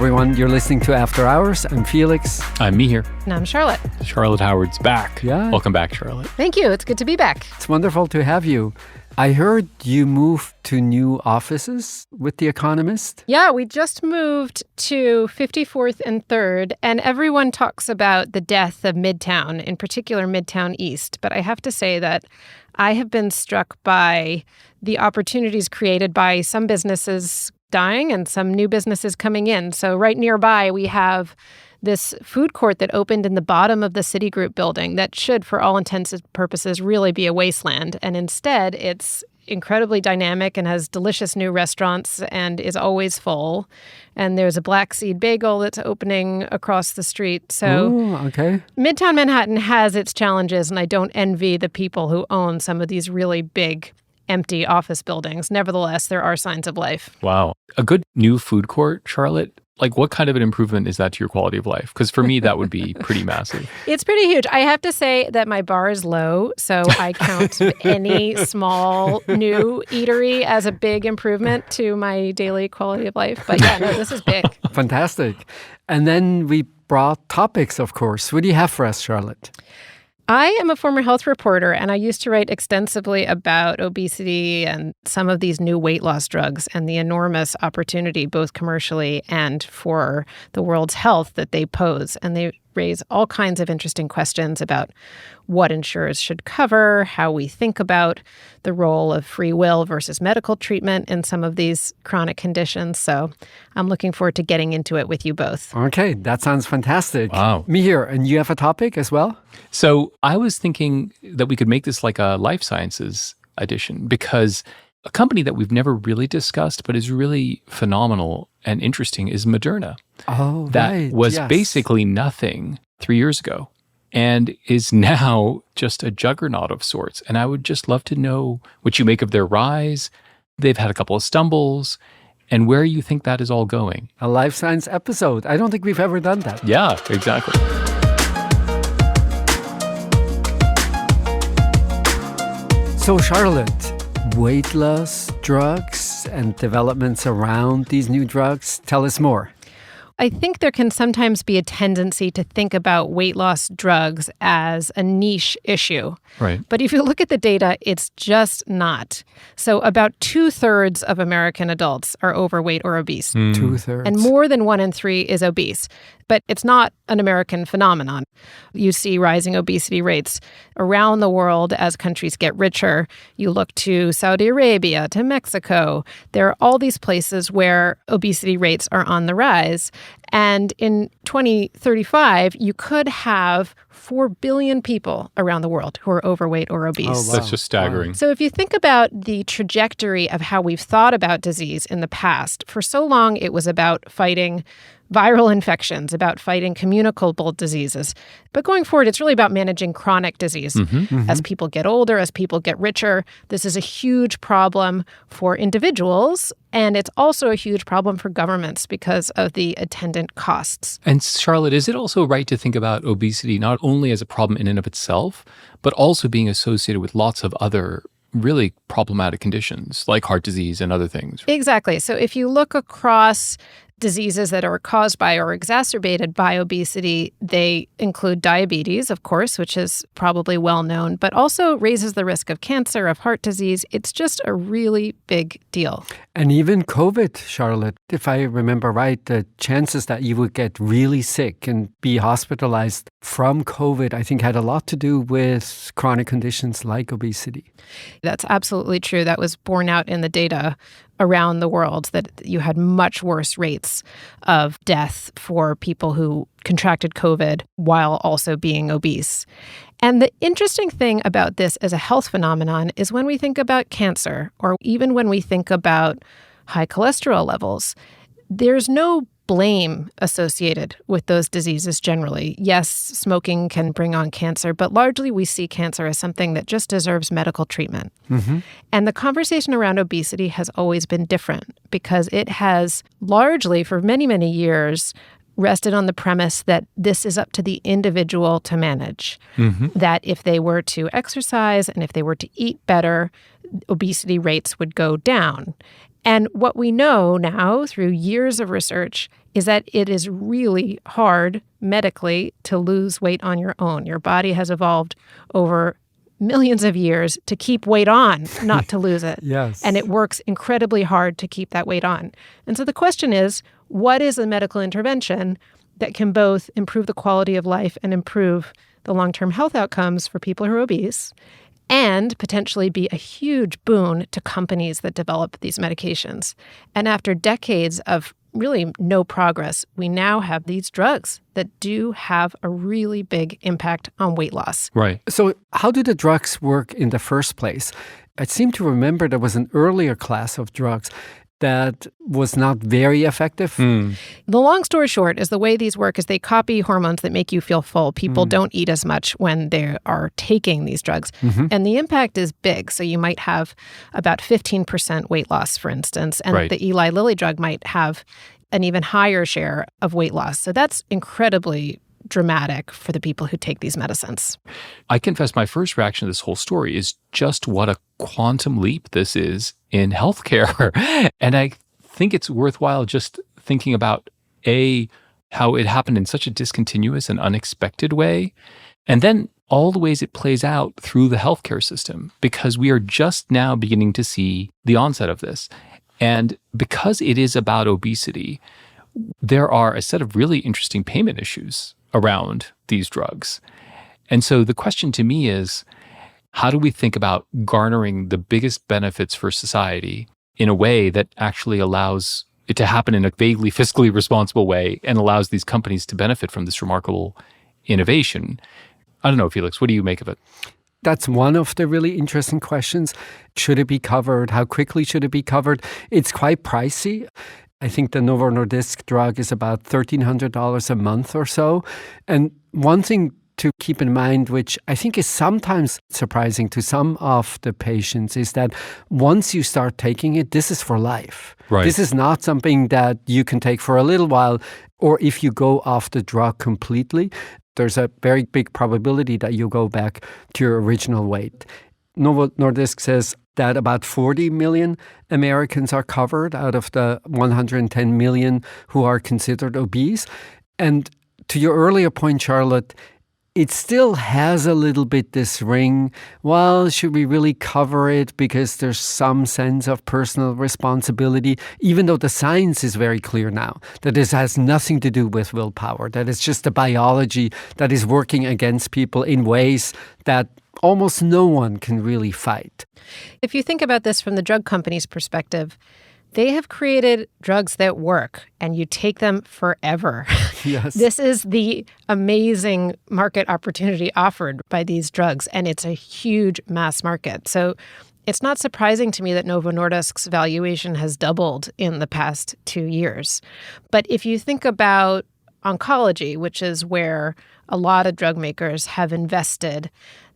everyone. You're listening to After Hours. I'm Felix. I'm Mihir. And I'm Charlotte. Charlotte Howard's back. Yeah. Welcome back, Charlotte. Thank you. It's good to be back. It's wonderful to have you. I heard you moved to new offices with The Economist. Yeah, we just moved to 54th and 3rd, and everyone talks about the death of Midtown, in particular Midtown East. But I have to say that I have been struck by the opportunities created by some businesses dying and some new businesses coming in. So right nearby, we have this food court that opened in the bottom of the Citigroup building that should, for all intents and purposes, really be a wasteland. And instead, it's incredibly dynamic and has delicious new restaurants and is always full. And there's a Black Seed Bagel that's opening across the street. So Ooh, okay. Midtown Manhattan has its challenges, and I don't envy the people who own some of these really big empty office buildings. Nevertheless, there are signs of life. Wow. A good new food court, Charlotte? Like, what kind of an improvement is that to your quality of life? Because for me, that would be pretty massive. It's pretty huge. I have to say that my bar is low, so I count any small new eatery as a big improvement to my daily quality of life. But yeah, no, this is big. Fantastic. And then we brought topics, of course. What do you have for us, Charlotte? I am a former health reporter, and I used to write extensively about obesity and some of these new weight loss drugs and the enormous opportunity, both commercially and for the world's health, that they pose. And they raise all kinds of interesting questions about what insurers should cover, how we think about the role of free will versus medical treatment in some of these chronic conditions. So I'm looking forward to getting into it with you both. Okay, that sounds fantastic. Wow. Mihir, and you have a topic as well? So I was thinking that we could make this like a life sciences edition, because a company that we've never really discussed but is really phenomenal and interesting is Moderna. Oh, that right. was Yes. basically nothing 3 years ago and is now just a juggernaut of sorts. And I would just love to know what you make of their rise. They've had a couple of stumbles, and where you think that is all going. A life science episode. I don't think we've ever done that. Yeah, exactly. So, Charlotte, weight loss drugs and developments around these new drugs. Tell us more. I think there can sometimes be a tendency to think about weight loss drugs as a niche issue. Right. But if you look at the data, it's just not. So about 2/3 of American adults are overweight or obese. 2/3. And more than 1 in 3 is obese. But it's not an American phenomenon. You see rising obesity rates around the world as countries get richer. You look to Saudi Arabia, to Mexico. There are all these places where obesity rates are on the rise. And in 2035, you could have 4 billion people around the world who are overweight or obese. Oh, wow. That's just staggering. So if you think about the trajectory of how we've thought about disease in the past, for so long it was about fighting viral infections, about fighting communicable diseases. But going forward, it's really about managing chronic disease. As people get older, as people get richer, this is a huge problem for individuals, and it's also a huge problem for governments because of the attendant costs. And Charlotte, is it also right to think about obesity not only as a problem in and of itself, but also being associated with lots of other really problematic conditions like heart disease and other things? Exactly. So if you look across diseases that are caused by or exacerbated by obesity, they include diabetes, of course, which is probably well known, but also raises the risk of cancer, of heart disease. It's just a really big deal. And even COVID, Charlotte, if I remember right, the chances that you would get really sick and be hospitalized from COVID, I think had a lot to do with chronic conditions like obesity. That's absolutely true. That was borne out in the data around the world, that you had much worse rates of death for people who contracted COVID while also being obese. And the interesting thing about this as a health phenomenon is when we think about cancer, or even when we think about high cholesterol levels, there's no blame associated with those diseases generally. Yes, smoking can bring on cancer, but largely we see cancer as something that just deserves medical treatment. And the conversation around obesity has always been different because it has largely, for many, many years, rested on the premise that this is up to the individual to manage. That if they were to exercise and if they were to eat better, obesity rates would go down. And what we know now through years of research is that it is really hard medically to lose weight on your own. Your body has evolved over millions of years to keep weight on, not to lose it. Yes. And it works incredibly hard to keep that weight on. And so the question is, what is a medical intervention that can both improve the quality of life and improve the long-term health outcomes for people who are obese, and potentially be a huge boon to companies that develop these medications? And after decades of really no progress, we now have these drugs that do have a really big impact on weight loss. Right. So how do the drugs work in the first place? I seem to remember there was an earlier class of drugs that was not very effective. The long story short is the way these work is they copy hormones that make you feel full. People don't eat as much when they are taking these drugs. And the impact is big. So you might have about 15% weight loss, for instance. And the Eli Lilly drug might have an even higher share of weight loss. So that's incredibly dramatic for the people who take these medicines. I confess my first reaction to this whole story is just what a quantum leap this is in healthcare. And I think it's worthwhile just thinking about, A, how it happened in such a discontinuous and unexpected way, and then all the ways it plays out through the healthcare system, because we are just now beginning to see the onset of this. And because it is about obesity, there are a set of really interesting payment issues around these drugs. And so the question to me is, how do we think about garnering the biggest benefits for society in a way that actually allows it to happen in a vaguely fiscally responsible way and allows these companies to benefit from this remarkable innovation? I don't know, Felix, what do you make of it? That's one of the really interesting questions. Should it be covered? How quickly should it be covered? It's quite pricey. I think the Novo Nordisk drug is about $1,300 a month or so. And one thing to keep in mind, which I think is sometimes surprising to some of the patients, is that once you start taking it, this is for life. Right. This is not something that you can take for a little while, or if you go off the drug completely, there's a very big probability that you'll go back to your original weight. Novo Nordisk says that about 40 million Americans are covered out of the 110 million who are considered obese. And to your earlier point, Charlotte, it still has a little bit this ring. Well, should we really cover it because there's some sense of personal responsibility, even though the science is very clear now that this has nothing to do with willpower, that it's just the biology that is working against people in ways that almost no one can really fight. If you think about this from the drug company's perspective, they have created drugs that work, and you take them forever. Yes. This is the amazing market opportunity offered by these drugs, and it's a huge mass market. So it's not surprising to me that Novo Nordisk's valuation has doubled in the past 2 years. But if you think about oncology, which is where a lot of drug makers have invested,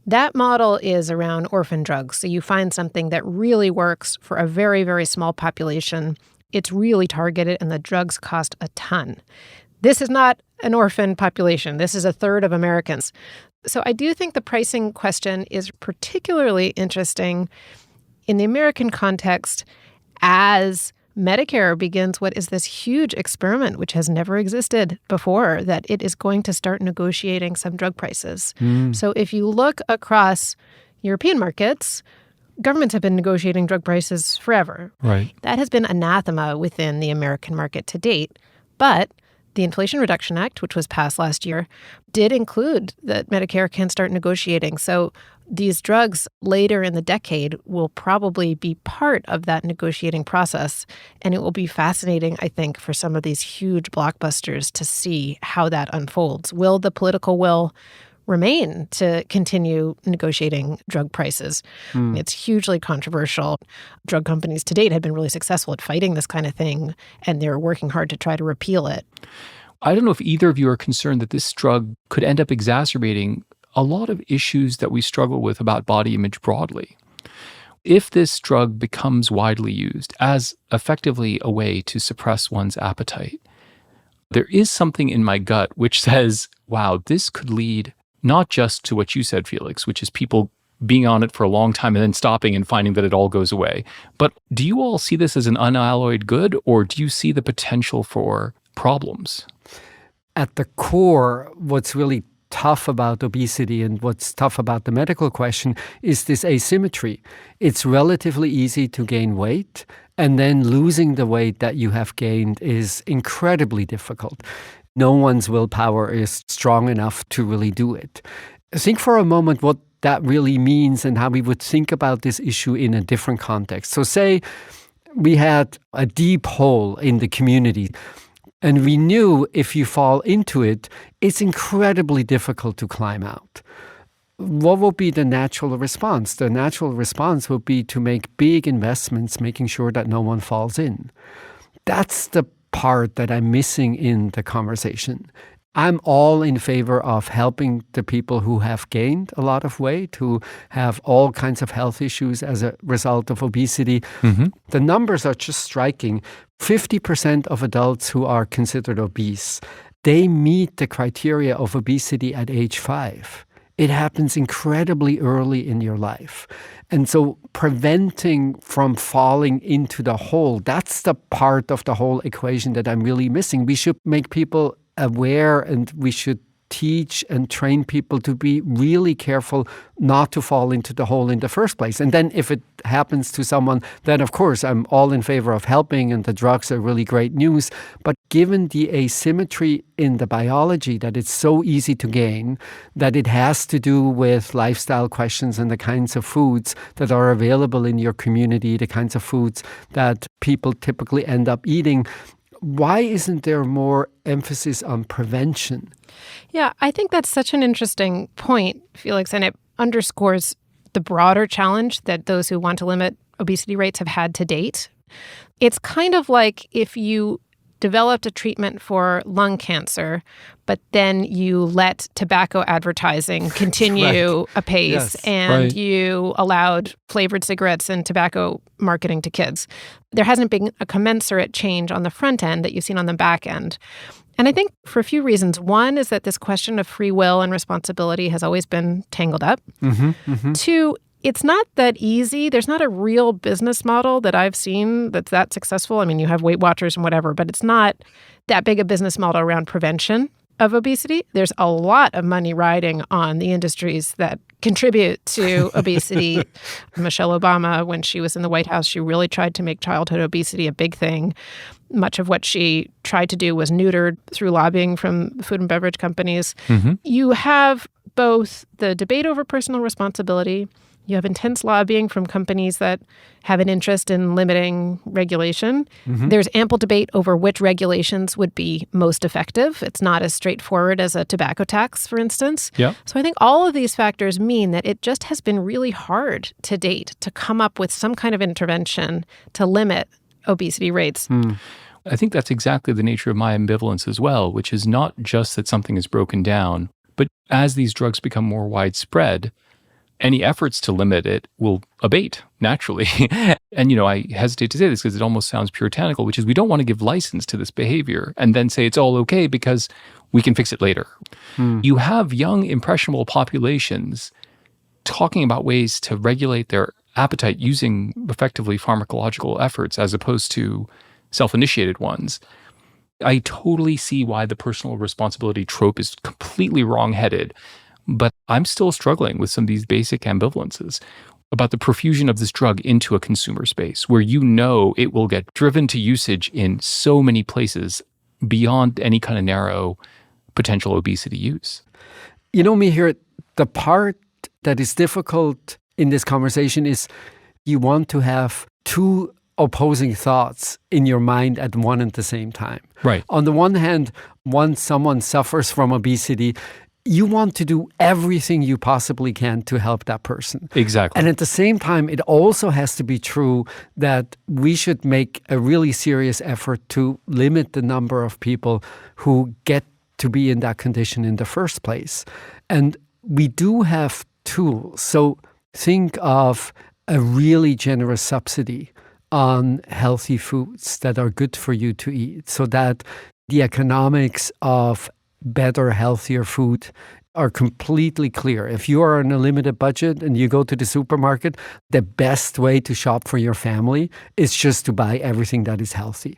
that model is around orphan drugs. So you find something that really works for a very, very small population. It's really targeted, and the drugs cost a ton. This is not an orphan population. This is a third of Americans. So I do think the pricing question is particularly interesting in the American context as Medicare begins what is this huge experiment, which has never existed before, that it is going to start negotiating some drug prices. So if you look across European markets, governments have been negotiating drug prices forever. Right. That has been anathema within the American market to date. But the Inflation Reduction Act, which was passed last year, did include that Medicare can start negotiating. So these drugs later in the decade will probably be part of that negotiating process. And it will be fascinating, I think, for some of these huge blockbusters to see how that unfolds. Will the political will remain to continue negotiating drug prices? It's hugely controversial. Drug companies to date have been really successful at fighting this kind of thing, and they're working hard to try to repeal it. I don't know if either of you are concerned that this drug could end up exacerbating a lot of issues that we struggle with about body image broadly. If this drug becomes widely used as effectively a way to suppress one's appetite, there is something in my gut which says, wow, this could lead not just to what you said, Felix, which is people being on it for a long time and then stopping and finding that it all goes away. But do you all see this as an unalloyed good, or do you see the potential for problems? At the core, what's really tough about obesity and what's tough about the medical question is this asymmetry. It's relatively easy to gain weight, and then losing the weight that you have gained is incredibly difficult. No one's willpower is strong enough to really do it. Think for a moment what that really means and how we would think about this issue in a different context. So say we had a deep hole in the community, and we knew if you fall into it, it's incredibly difficult to climb out. What would be the natural response? The natural response would be to make big investments, making sure that no one falls in. That's the part that I'm missing in the conversation. I'm all in favor of helping the people who have gained a lot of weight, who have all kinds of health issues as a result of obesity. The numbers are just striking. 50% of adults who are considered obese, they meet the criteria of obesity at age 5. It happens incredibly early in your life. And so preventing from falling into the hole, that's the part of the whole equation that I'm really missing. We should make people aware, and we should teach and train people to be really careful not to fall into the hole in the first place. And then if it happens to someone, then of course I'm all in favor of helping, and the drugs are really great news. But given the asymmetry in the biology, that it's so easy to gain, that it has to do with lifestyle questions and the kinds of foods that are available in your community, the kinds of foods that people typically end up eating, why isn't there more emphasis on prevention? Yeah, I think that's such an interesting point, Felix, and it underscores the broader challenge that those who want to limit obesity rates have had to date. It's kind of like if you developed a treatment for lung cancer, but then you let tobacco advertising continue apace, Yes. and you allowed flavored cigarettes and tobacco marketing to kids. There hasn't been a commensurate change on the front end that you've seen on the back end. And I think for a few reasons. One is that this question of free will and responsibility has always been tangled up. Two, it's not that easy. There's not a real business model that I've seen that's that successful. I mean, you have Weight Watchers and whatever, but it's not that big a business model around prevention of obesity. There's a lot of money riding on the industries that contribute to obesity. Michelle Obama, when she was in the White House, she really tried to make childhood obesity a big thing. Much of what she tried to do was neutered through lobbying from food and beverage companies. You have both the debate over personal responsibility. You have intense lobbying from companies that have an interest in limiting regulation. There's ample debate over which regulations would be most effective. It's not as straightforward as a tobacco tax, for instance. So I think all of these factors mean that it just has been really hard to date to come up with some kind of intervention to limit obesity rates. I think that's exactly the nature of my ambivalence as well, which is not just that something is broken down, but as these drugs become more widespread, any efforts to limit it will abate naturally. And, I hesitate to say this because it almost sounds puritanical, which is we don't want to give license to this behavior and then say it's all okay because we can fix it later. You have young, impressionable populations talking about ways to regulate their appetite using effectively pharmacological efforts as opposed to self-initiated ones. I totally see why the personal responsibility trope is completely wrong-headed. But I'm still struggling with some of these basic ambivalences about the profusion of this drug into a consumer space where it will get driven to usage in so many places beyond any kind of narrow potential obesity use. Mihir, the part that is difficult in this conversation is you want to have two opposing thoughts in your mind at one and the same time. Right. On the one hand, once someone suffers from obesity, you want to do everything you possibly can to help that person. Exactly. And at the same time, it also has to be true that we should make a really serious effort to limit the number of people who get to be in that condition in the first place. And we do have tools. So think of a really generous subsidy on healthy foods that are good for you to eat so that the economics of better, healthier food are completely clear. If you are on a limited budget and you go to the supermarket, the best way to shop for your family is just to buy everything that is healthy.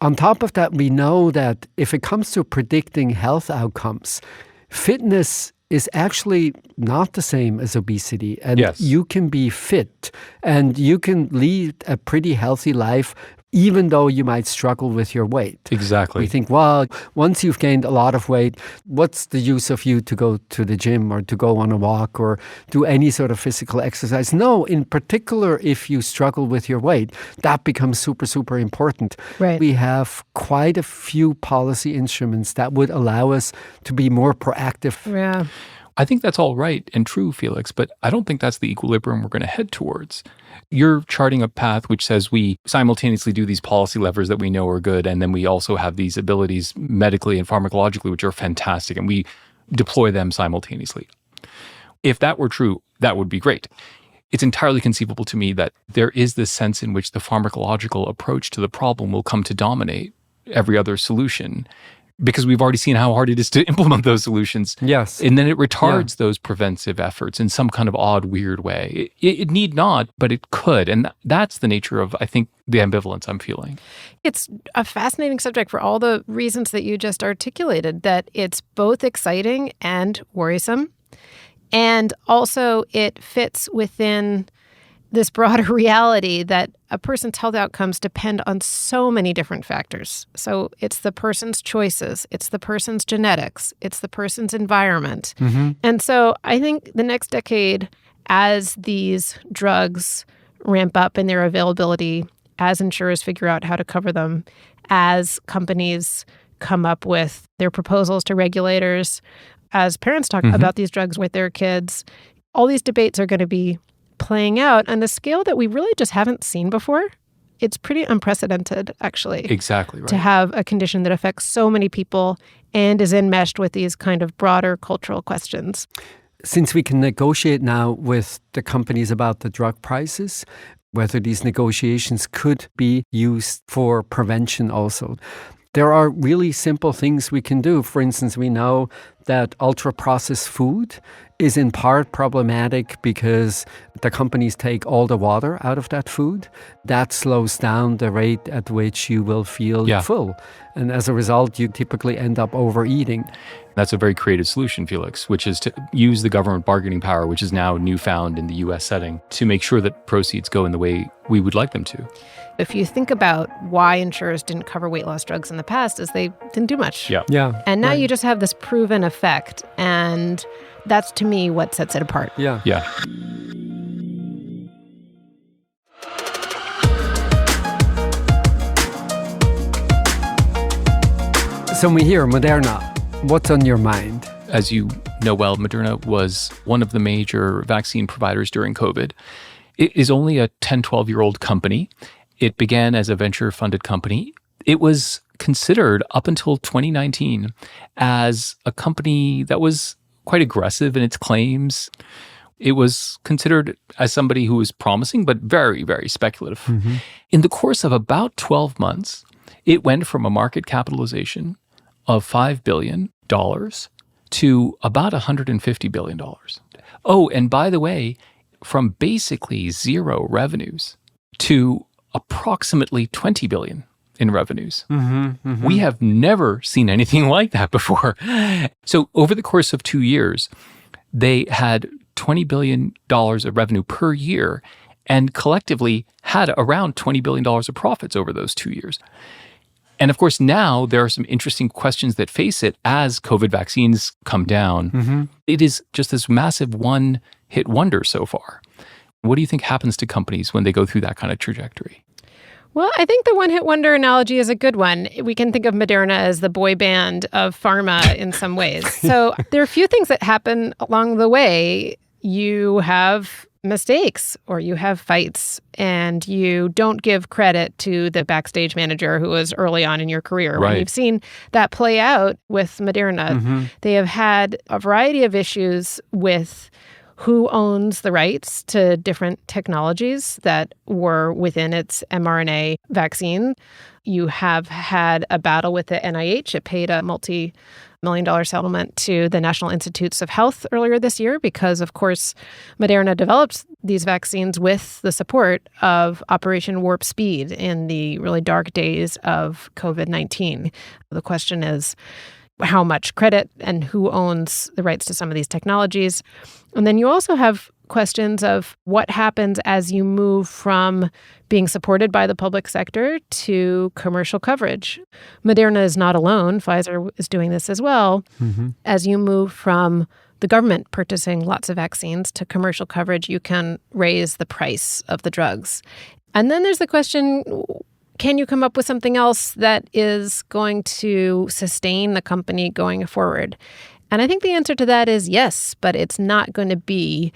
On top of that, we know that if it comes to predicting health outcomes, fitness is actually not the same as obesity. And Yes. you can be fit and you can lead a pretty healthy life even though you might struggle with your weight. Exactly. We think, well, once you've gained a lot of weight, what's the use of you to go to the gym or to go on a walk or do any sort of physical exercise? No, in particular, if you struggle with your weight, that becomes super, super important. Right. We have quite a few policy instruments that would allow us to be more proactive. Yeah. I think that's all right and true, Felix, but I don't think that's the equilibrium we're going to head towards. You're charting a path which says we simultaneously do these policy levers that we know are good, and then we also have these abilities medically and pharmacologically, which are fantastic, and we deploy them simultaneously. If that were true, that would be great. It's entirely conceivable to me that there is this sense in which the pharmacological approach to the problem will come to dominate every other solution, because we've already seen how hard it is to implement those solutions. Yes. And then it retards those preventive efforts in some kind of odd, weird way. It need not, but it could. And that's the nature of, I think, the ambivalence I'm feeling. It's a fascinating subject for all the reasons that you just articulated, that it's both exciting and worrisome. And also it fits within this broader reality that a person's health outcomes depend on so many different factors. So it's the person's choices, it's the person's genetics, it's the person's environment. Mm-hmm. And so I think the next decade, as these drugs ramp up in their availability, as insurers figure out how to cover them, as companies come up with their proposals to regulators, as parents talk about these drugs with their kids, all these debates are going to be playing out on a scale that we really just haven't seen before. It's pretty unprecedented, actually. Exactly right. To have a condition that affects so many people and is enmeshed with these kind of broader cultural questions. Since we can negotiate now with the companies about the drug prices, whether these negotiations could be used for prevention also. There are really simple things we can do. For instance, we know that ultra-processed food is in part problematic because the companies take all the water out of that food. That slows down the rate at which you will feel full. And as a result, you typically end up overeating. That's a very creative solution, Felix, which is to use the government bargaining power, which is now newfound in the U.S. setting, to make sure that proceeds go in the way we would like them to. If you think about why insurers didn't cover weight loss drugs in the past, is they didn't do much. Yeah. And now you just have this proven effect. And that's, to me, what sets it apart. Yeah. So Mihir, Moderna, what's on your mind? As you know well, Moderna was one of the major vaccine providers during COVID. It is only a 10, 12-year-old company. It began as a venture-funded company. It was considered up until 2019 as a company that was quite aggressive in its claims. It was considered as somebody who was promising, but very, very speculative. In the course of about 12 months, it went from a market capitalization of $5 billion to about $150 billion. Oh, and by the way, from basically zero revenues to approximately $20 billion in revenues. We have never seen anything like that before. So over the course of 2 years, they had $20 billion of revenue per year and collectively had around $20 billion of profits over those 2 years. And of course, now there are some interesting questions that face it as COVID vaccines come down. It is just this massive one-hit wonder so far. What do you think happens to companies when they go through that kind of trajectory? Well, I think the one-hit wonder analogy is a good one. We can think of Moderna as the boy band of pharma in some ways. So there are a few things that happen along the way. You have mistakes or you have fights and you don't give credit to the backstage manager who was early on in your career. Right. When you've seen that play out with Moderna, they have had a variety of issues with who owns the rights to different technologies that were within its mRNA vaccine. You have had a battle with the NIH. It paid a million settlement to the National Institutes of Health earlier this year because, of course, Moderna developed these vaccines with the support of Operation Warp Speed in the really dark days of COVID-19. The question is how much credit and who owns the rights to some of these technologies. And then you also have questions of what happens as you move from being supported by the public sector to commercial coverage. Moderna is not alone. Pfizer is doing this as well. As you move from the government purchasing lots of vaccines to commercial coverage, you can raise the price of the drugs. And then there's the question, can you come up with something else that is going to sustain the company going forward? And I think the answer to that is yes, but it's not going to be,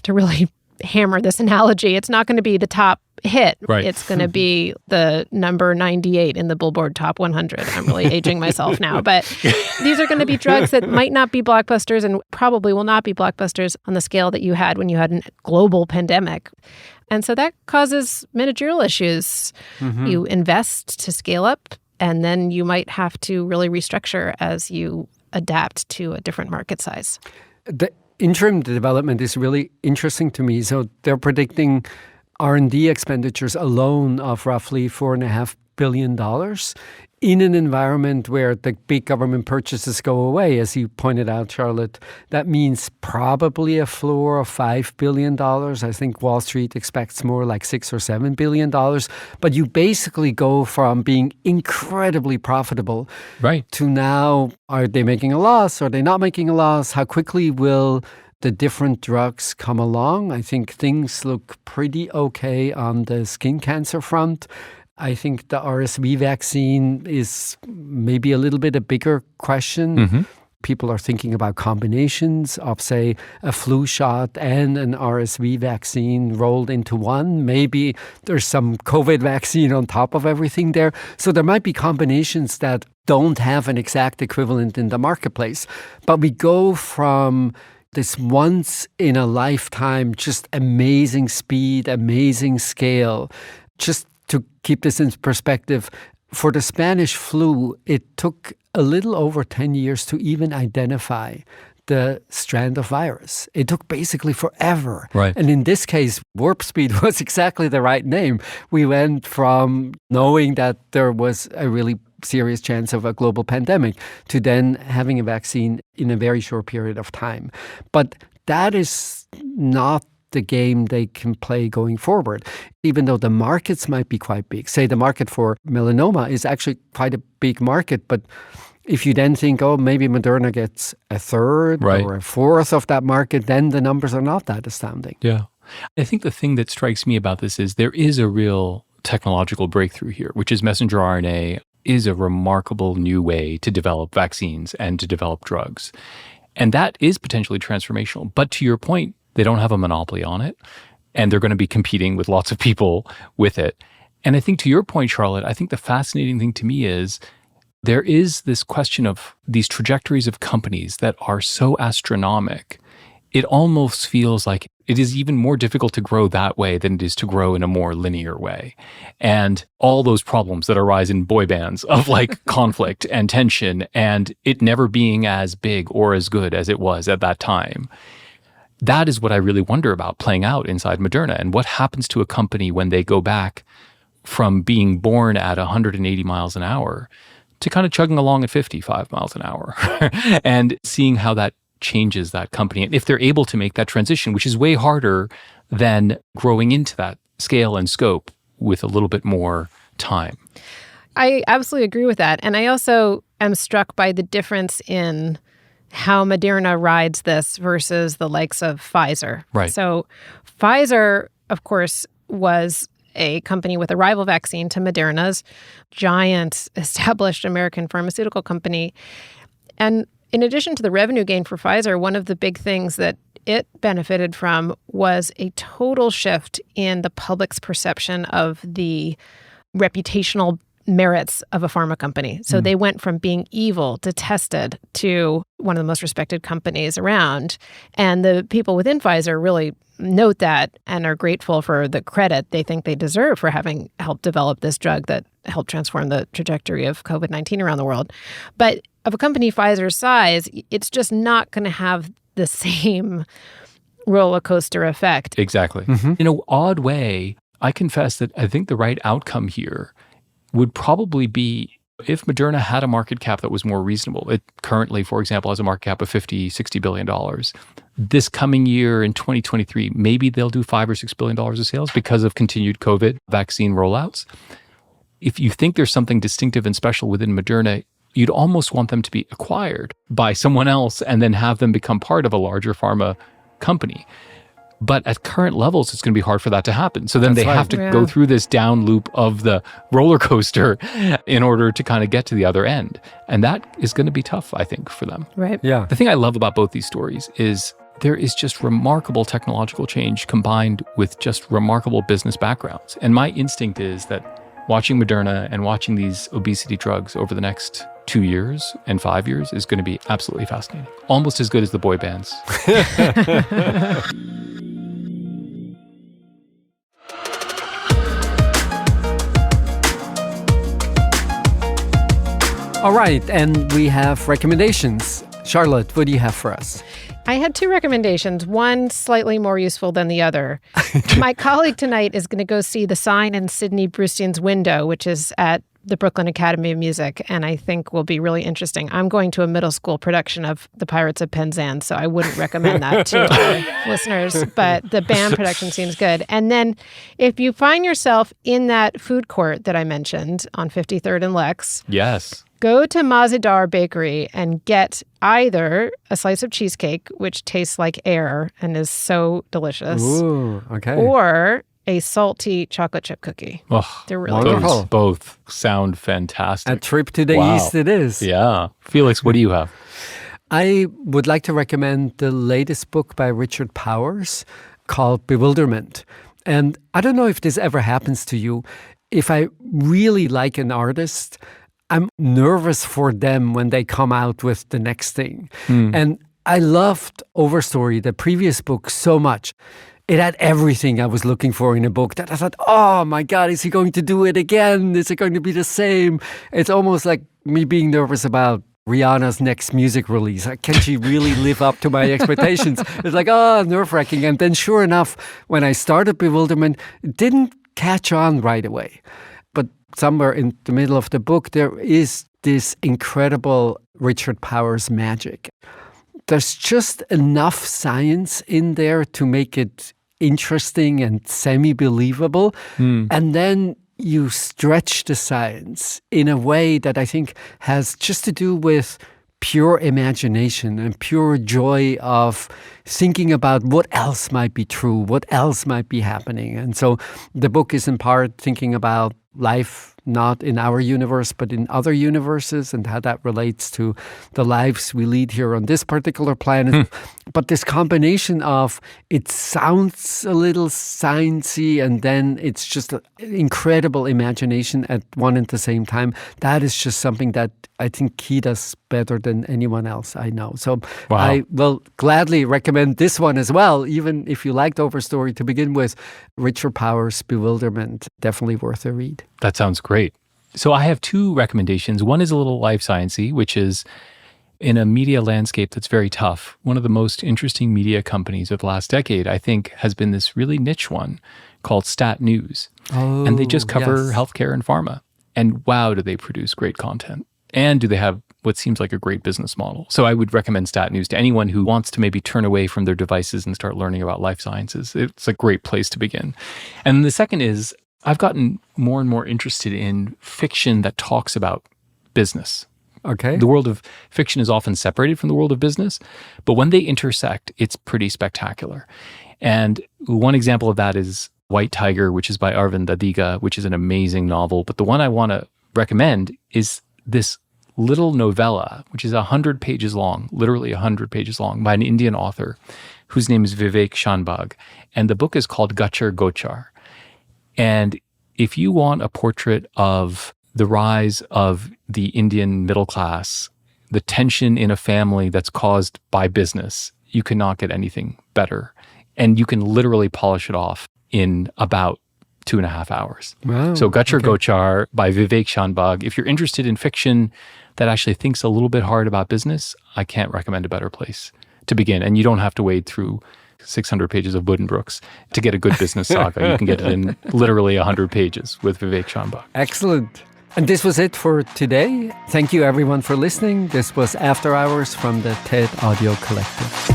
to really hammer this analogy, it's not going to be the top hit. Right. It's going to be the number 98 in the Billboard Top 100. I'm really aging myself now. But these are going to be drugs that might not be blockbusters and probably will not be blockbusters on the scale that you had when you had a global pandemic. And so that causes managerial issues. You invest to scale up, and then you might have to really restructure as you adapt to a different market size. The interim development is really interesting to me. So they're predicting R&D expenditures alone of roughly $4.5 billion in an environment where the big government purchases go away. As you pointed out, Charlotte, that means probably a floor of $5 billion. I think Wall Street expects more like $6 or $7 billion. But you basically go from being incredibly profitable to now, are they making a loss? Are they not making a loss? How quickly will the different drugs come along? I think things look pretty okay on the skin cancer front. I think the RSV vaccine is maybe a little bit a bigger question. People are thinking about combinations of, say, a flu shot and an RSV vaccine rolled into one. Maybe there's some COVID vaccine on top of everything there. So there might be combinations that don't have an exact equivalent in the marketplace. But we go from this once in a lifetime, just amazing speed, amazing scale. Just to keep this in perspective, for the Spanish flu, it took a little over 10 years to even identify the strand of virus. It took basically forever. And in this case, Warp Speed was exactly the right name. We went from knowing that there was a really serious chance of a global pandemic to then having a vaccine in a very short period of time. But that is not the game they can play going forward, even though the markets might be quite big. Say the market for melanoma is actually quite a big market, but if you then think, oh, maybe Moderna gets a third or a fourth of that market, then the numbers are not that astounding. Yeah. I think the thing that strikes me about this is there is a real technological breakthrough here, which is messenger RNA is a remarkable new way to develop vaccines and to develop drugs. And that is potentially transformational. But to your point, they don't have a monopoly on it, and they're going to be competing with lots of people with it. And I think to your point, Charlotte, I think the fascinating thing to me is there is this question of these trajectories of companies that are so astronomic. It almost feels like it is even more difficult to grow that way than it is to grow in a more linear way. And all those problems that arise in boy bands of like conflict and tension and it never being as big or as good as it was at that time. That is what I really wonder about playing out inside Moderna and what happens to a company when they go back from being born at 180 miles an hour to kind of chugging along at 55 miles an hour and seeing how that changes that company. And if they're able to make that transition, which is way harder than growing into that scale and scope with a little bit more time. I absolutely agree with that. And I also am struck by the difference in how Moderna rides this versus the likes of Pfizer. So Pfizer, of course, was a company with a rival vaccine to Moderna's giant established American pharmaceutical company. And in addition to the revenue gain for Pfizer, one of the big things that it benefited from was a total shift in the public's perception of the reputational merits of a pharma company. So they went from being evil to tested to one of the most respected companies around. And the people within Pfizer really note that and are grateful for the credit they think they deserve for having helped develop this drug that helped transform the trajectory of COVID-19 around the world. But of a company Pfizer's size, it's just not going to have the same roller coaster effect. Exactly. In an odd way, I confess that I think the right outcome here would probably be if Moderna had a market cap that was more reasonable. It currently, for example, has a market cap of $50-60 billion. This coming year in 2023, maybe they'll do $5 or $6 billion of sales because of continued COVID vaccine rollouts. If you think there's something distinctive and special within Moderna, you'd almost want them to be acquired by someone else and then have them become part of a larger pharma company. But at current levels, it's going to be hard for that to happen. So then they have to go through this down loop of the roller coaster in order to kind of get to the other end. And that is going to be tough, I think, for them. Right. Yeah. The thing I love about both these stories is there is just remarkable technological change combined with just remarkable business backgrounds. And my instinct is that watching Moderna and watching these obesity drugs over the next 2 years and 5 years is going to be absolutely fascinating. Almost as good as the boy bands. All right, and we have recommendations. Charlotte, what do you have for us? I had two recommendations, one slightly more useful than the other. My colleague tonight is going to go see The Sign in Sidney Brustein's Window, which is at the Brooklyn Academy of Music, and I think will be really interesting. I'm going to a middle school production of The Pirates of Penzance, so I wouldn't recommend that to our listeners, but the band production seems good. And then if you find yourself in that food court that I mentioned on 53rd and Lex, Yes. go to Mazadar Bakery and get either a slice of cheesecake, which tastes like air and is so delicious, Ooh, okay. or a salty chocolate chip cookie. Oh, They're really wonderful. good. both sound fantastic. A trip to the Wow. east it is. Yeah. Felix, what do you have? I would like to recommend the latest book by Richard Powers called Bewilderment. And I don't know if this ever happens to you. If I really like an artist, I'm nervous for them when they come out with the next thing. And I loved Overstory, the previous book, so much. It had everything I was looking for in a book that I thought, oh my God, is he going to do it again? Is it going to be the same? It's almost like me being nervous about Rihanna's next music release. Can she really live up to my expectations? It's like, oh, nerve-wracking. And then sure enough, when I started Bewilderment, it didn't catch on right away. But somewhere in the middle of the book, there is this incredible Richard Powers magic. There's just enough science in there to make it interesting and semi-believable. And then you stretch the science in a way that I think has just to do with pure imagination and pure joy of thinking about what else might be true, what else might be happening. And so the book is in part thinking about life not in our universe, but in other universes and how that relates to the lives we lead here on this particular planet. But this combination of it sounds a little sciencey and then it's just an incredible imagination at one and the same time. That is just something that I think he does better than anyone else I know. So I will gladly recommend this one as well, even if you liked Overstory to begin with. Richard Powers' Bewilderment, definitely worth a read. That sounds great. So I have two recommendations. One is a little life sciencey, which is in a media landscape that's very tough. One of the most interesting media companies of the last decade, I think, has been this really niche one called Stat News. Oh, and they just cover yes. healthcare and pharma. And wow, do they produce great content. And do they have what seems like a great business model. So I would recommend Stat News to anyone who wants to maybe turn away from their devices and start learning about life sciences. It's a great place to begin. And the second is, I've gotten more and more interested in fiction that talks about business. Okay. The world of fiction is often separated from the world of business, but when they intersect, it's pretty spectacular. And one example of that is White Tiger, which is by Arvind Adiga, which is an amazing novel. But the one I want to recommend is this little novella, which is 100 pages long, literally 100 pages long, by an Indian author whose name is Vivek Shanbhag. And the book is called Gachar Gochar. And if you want a portrait of the rise of the Indian middle class, the tension in a family that's caused by business. You cannot get anything better. And you can literally polish it off in about 2.5 hours. Wow, so Gachar okay. Gochar by Vivek Shanbhag. If you're interested in fiction that actually thinks a little bit hard about business, I can't recommend a better place to begin. And you don't have to wade through 600 pages of Buddenbrooks to get a good business saga. You can get it in literally 100 pages with Vivek Shanbhag. Excellent. And this was it for today. Thank you everyone for listening. This was After Hours from the TED Audio Collective.